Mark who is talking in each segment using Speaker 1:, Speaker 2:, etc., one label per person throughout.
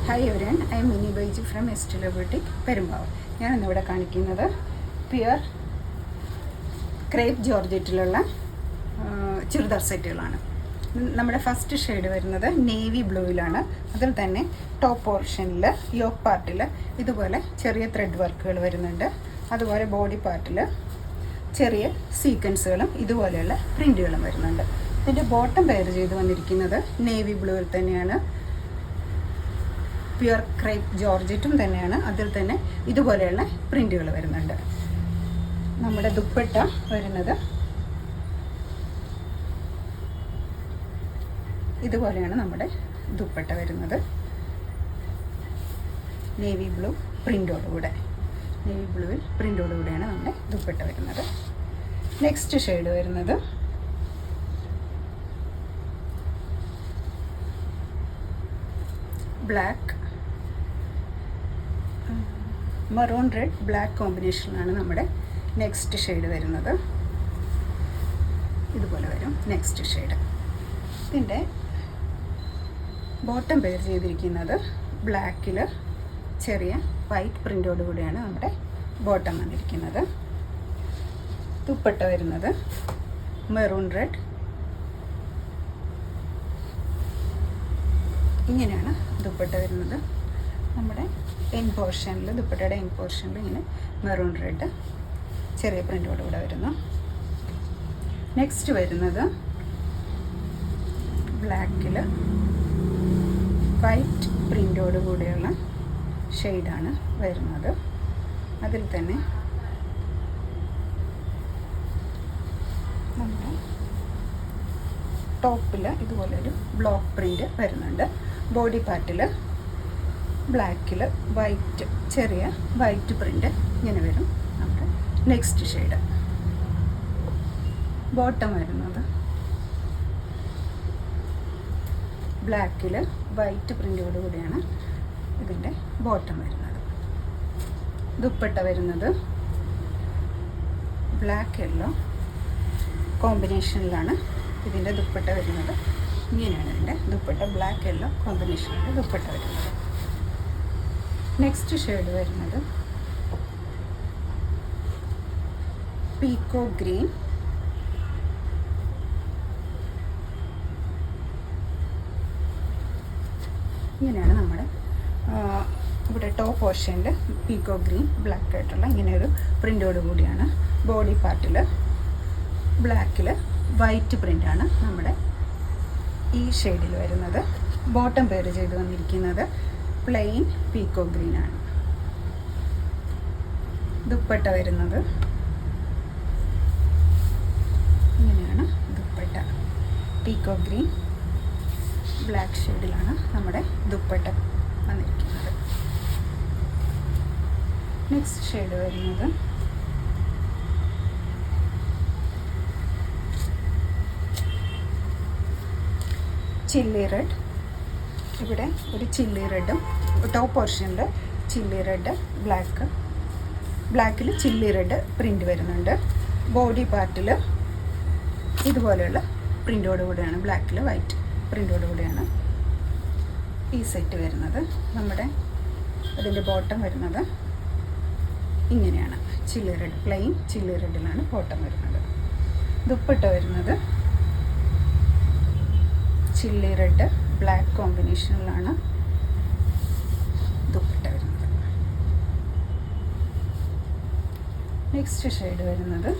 Speaker 1: Hi everyone, I am Mini Baiji from Estella ബoutique പെരുമ്പാവൂർ. ഞാനിന്നിവിടെ കാണിക്കുന്നത് പ്യുർ ക്രേപ്പ് ജോർജറ്റിലുള്ള ചുരിദാർ സെറ്റുകളാണ്. നമ്മുടെ ഫസ്റ്റ് ഷെയ്ഡ് വരുന്നത് നേവി ബ്ലൂവിലാണ്. അതിൽ തന്നെ ടോപ്പ് പോർഷനിൽ യോക്ക് പാർട്ടിൽ ഇതുപോലെ ചെറിയ ത്രെഡ് വർക്കുകൾ വരുന്നുണ്ട്. അതുപോലെ ബോഡി പാർട്ടിൽ ചെറിയ സീക്വൻസുകളും ഇതുപോലെയുള്ള പ്രിൻറ്റുകളും വരുന്നുണ്ട്. ഇതിൻ്റെ ബോട്ടം പെയർ ചെയ്ത് വന്നിരിക്കുന്നത് നേവി ബ്ലൂവിൽ തന്നെയാണ്. പ്യുർ ക്രേപ്പ് ജോർജറ്റും തന്നെയാണ്. അതിൽ തന്നെ ഇതുപോലെയുള്ള പ്രിൻറ്റുകൾ വരുന്നുണ്ട്. നമ്മുടെ ദുപ്പട്ട വരുന്നത് ഇതുപോലെയാണ്. നമ്മുടെ ദുപ്പട്ട വരുന്നത് നേവി ബ്ലൂ പ്രിൻ്റോടുകൂടെ, നേവി ബ്ലൂവിൽ പ്രിൻ്റോടുകൂടെയാണ് നമ്മുടെ ദുപ്പട്ട വരുന്നത്. നെക്സ്റ്റ് ഷെയ്ഡ് വരുന്നത് ബ്ലാക്ക്, മറൂൺ റെഡ് ബ്ലാക്ക് കോമ്പിനേഷനിലാണ് നമ്മുടെ നെക്സ്റ്റ് ഷെയ്ഡ് വരുന്നത്. ഇതുപോലെ വരും നെക്സ്റ്റ് ഷെയ്ഡ്. ഇതിൻ്റെ ബോട്ടം പെയർ ചെയ്തിരിക്കുന്നത് ബ്ലാക്കിൽ ചെറിയ വൈറ്റ് പ്രിൻ്റോട് കൂടിയാണ് നമ്മുടെ ബോട്ടം വന്നിരിക്കുന്നത്. ദുപ്പട്ട വരുന്നത് മെറൂൺ റെഡ്. ഇങ്ങനെയാണ് ദുപ്പട്ട വരുന്നത്. നമ്മുടെ എൻ പോർഷനിൽ, ദുപ്പട്ടയുടെ എൻ പോർഷനിൽ ഇങ്ങനെ മെറൂൺ റെഡ് ചെറിയ പ്രിൻ്റോട് കൂടെ വരുന്നു. നെക്സ്റ്റ് വരുന്നത് ബ്ലാക്കിൽ വൈറ്റ് പ്രിൻ്റോട് കൂടെയുള്ള ഷെയ്ഡാണ് വരുന്നത്. അതിൽ തന്നെ നമ്മുടെ ടോപ്പിൽ ഇതുപോലൊരു ബ്ലോക്ക് പ്രിൻ്റ് വരുന്നുണ്ട്. ബോഡി പാർട്ടിൽ ബ്ലാക്കിൽ വൈറ്റ്, ചെറിയ വൈറ്റ് പ്രിൻ്റ് ഇങ്ങനെ വരും നമ്മുടെ നെക്സ്റ്റ് ഷെയ്ഡ്. ബോട്ടം വരുന്നത് ബ്ലാക്കിൽ വൈറ്റ് പ്രിൻ്റോട് കൂടിയാണ് ഇതിൻ്റെ ബോട്ടം വരുന്നത്. ദുപ്പട്ട വരുന്നത് ബ്ലാക്ക് യെല്ലോ കോമ്പിനേഷനിലാണ് ഇതിൻ്റെ ദുപ്പട്ട വരുന്നത്. ഇങ്ങനെയാണ് ഇതിൻ്റെ ദുപ്പട്ട, ബ്ലാക്ക് യെല്ലോ കോമ്പിനേഷനിൽ ദുപ്പട്ട വരുന്നത്. നെക്സ്റ്റ് ഷെയ്ഡ് വരുന്നത് പീക്കോ ഗ്രീൻ. ഇങ്ങനെയാണ് നമ്മുടെ ഇവിടെ ടോപ്പ് പോർഷനിൽ പീക്കോ ഗ്രീൻ ബ്ലാക്ക് ആയിട്ടുള്ള ഇങ്ങനെയൊരു പ്രിൻ്റോട് കൂടിയാണ്. ബോഡി പാർട്ടിൽ ബ്ലാക്കിൽ വൈറ്റ് പ്രിൻ്റാണ് നമ്മുടെ ഈ ഷെയ്ഡിൽ വരുന്നത്. ബോട്ടം പെയർ ചെയ്ത് വന്നിരിക്കുന്നത് പ്ലെയിൻ പീക്കോ ഗ്രീൻ ആണ്. ദുപ്പട്ട വരുന്നത് ഇങ്ങനെയാണ്. ദുപ്പട്ട പീക്കോ ഗ്രീൻ ബ്ലാക്ക് ഷെയ്ഡിലാണ് നമ്മുടെ ദുപ്പട്ട വന്നിരിക്കുന്നത്. നെക്സ്റ്റ് ഷെയ്ഡ് വരുന്നത് ചില്ലി റെഡ്. ഇവിടെ ഒരു ചില്ലി റെഡും ടോപ്പ് പോർഷനിൽ ചില്ലി റെഡ് ബ്ലാക്കിൽ ചില്ലി റെഡ് പ്രിൻ്റ് വരുന്നുണ്ട്. ബോഡി പാർട്ടിൽ ഇതുപോലെയുള്ള പ്രിൻ്റോട് കൂടെയാണ്, ബ്ലാക്കിൽ വൈറ്റ് പ്രിൻ്റോട് കൂടെയാണ് ഈ സെറ്റ് വരുന്നത്. നമ്മുടെ അതിൻ്റെ ബോട്ടം വരുന്നത് ഇങ്ങനെയാണ്. ചില്ലി റെഡ്, പ്ലെയിൻ ചില്ലി റെഡിലാണ് ബോട്ടം വരുന്നത്. ദുപ്പട്ട വരുന്നത് ചില്ലി റെഡ് ബ്ലാക്ക് കോമ്പിനേഷനിലാണ് ദുപ്പട്ട വരുന്നത്. നെക്സ്റ്റ് ഷെയ്ഡ് വരുന്നത്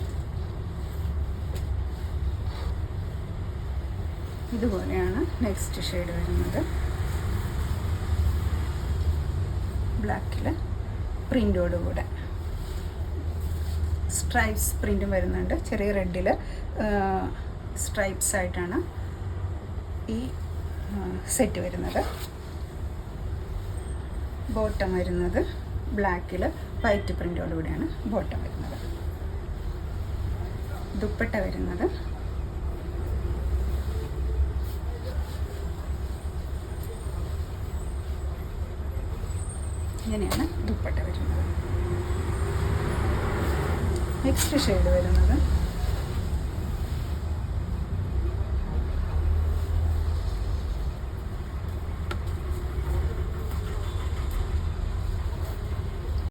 Speaker 1: ഇതുപോലെയാണ്. നെക്സ്റ്റ് ഷെയ്ഡ് വരുന്നത് ബ്ലാക്കിൽ പ്രിൻ്റോട് കൂടെ സ്ട്രൈപ്സ് പ്രിൻറ്റും വരുന്നുണ്ട്. ചെറിയ റെഡിൽ സ്ട്രൈപ്സ് ആയിട്ടാണ് ഈ സെറ്റ് വരുന്നത്. ബോട്ടം വരുന്നത് ബ്ലാക്കിൽ വൈറ്റ് പ്രിൻ്റോട് കൂടിയാണ് ബോട്ടം വരുന്നത്. ദുപ്പട്ട വരുന്നത് ഇങ്ങനെയാണ് ദുപ്പട്ട വരുന്നത്. നെക്സ്റ്റ് ഷെയ്ഡ് വരുന്നത്